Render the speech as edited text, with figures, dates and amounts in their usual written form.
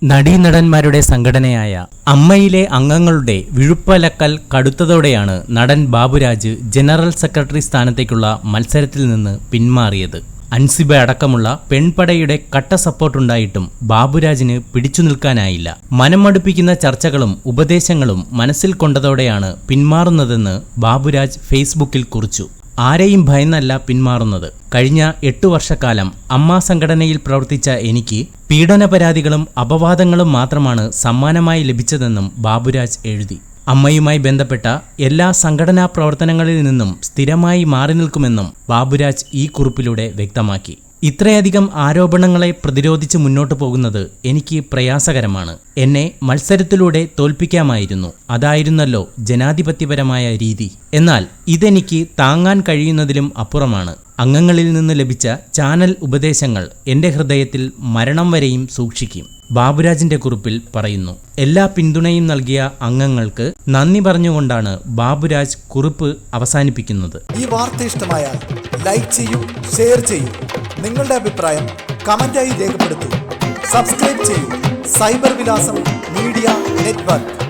നടീനടന്മാരുടെ സംഘടനയായ അമ്മയിലെ അംഗങ്ങളുടെ വിഴുപ്പലക്കൽ കടുത്തതോടെയാണ് നടൻ ബാബുരാജ് ജനറൽ സെക്രട്ടറി സ്ഥാനത്തേക്കുള്ള മത്സരത്തിൽ നിന്ന് പിന്മാറിയത്. അൻസിബ അടക്കമുള്ള പെൺപടയുടെ കട്ട സപ്പോർട്ടുണ്ടായിട്ടും ബാബുരാജിന് പിടിച്ചു നിൽക്കാനായില്ല. മനമടുപ്പിക്കുന്ന ചർച്ചകളും ഉപദേശങ്ങളും മനസ്സിൽ കൊണ്ടതോടെയാണ് പിന്മാറുന്നതെന്ന് ബാബുരാജ് ഫേസ്ബുക്കിൽ കുറിച്ചു. ആരെയും ഭയന്നല്ല പിന്മാറുന്നത്. കഴിഞ്ഞ 8 വർഷക്കാലം അമ്മ സംഘടനയിൽ പ്രവർത്തിച്ച എനിക്ക് പീഡന പരാതികളും അപവാദങ്ങളും മാത്രമാണ് സമ്മാനമായി ലഭിച്ചതെന്നും ബാബുരാജ് എഴുതി. അമ്മയുമായി ബന്ധപ്പെട്ട എല്ലാ സംഘടനാ പ്രവർത്തനങ്ങളിൽ നിന്നും സ്ഥിരമായി മാറി നിൽക്കുമെന്നും ബാബുരാജ് ഈ കുറിപ്പിലൂടെ വ്യക്തമാക്കി. ഇത്രയധികം ആരോപണങ്ങളെ പ്രതിരോധിച്ച് മുന്നോട്ടു പോകുന്നത് എനിക്ക് പ്രയാസകരമാണ്. എന്നെ മത്സരത്തിലൂടെ തോൽപ്പിക്കാമായിരുന്നു. അതായിരുന്നല്ലോ ജനാധിപത്യപരമായ രീതി. എന്നാൽ ഇതെനിക്ക് താങ്ങാൻ കഴിയുന്നതിലും അപ്പുറമാണ്. അംഗങ്ങളിൽ നിന്ന് ലഭിച്ച ചാനൽ ഉപദേശങ്ങൾ എന്റെ ഹൃദയത്തിൽ മരണം വരെയും സൂക്ഷിക്കും. ബാബുരാജിന്റെ കുറിപ്പിൽ പറയുന്നു. എല്ലാ പിന്തുണയും നൽകിയ അംഗങ്ങൾക്ക് നന്ദി പറഞ്ഞുകൊണ്ടാണ് ബാബുരാജ് കുറിപ്പ് അവസാനിപ്പിക്കുന്നത്. ഈ വാർത്ത ഇഷ്ടമായാൽ ലൈക്ക് ചെയ്യൂ, ഷെയർ ചെയ്യൂ. നിങ്ങളുടെ അഭിപ്രായം കമന്റായി രേഖപ്പെടുത്തൂ. സബ്സ്ക്രൈബ് ചെയ്യൂ. സൈബർ വിലാസം മീഡിയ നെറ്റ്വർക്ക്.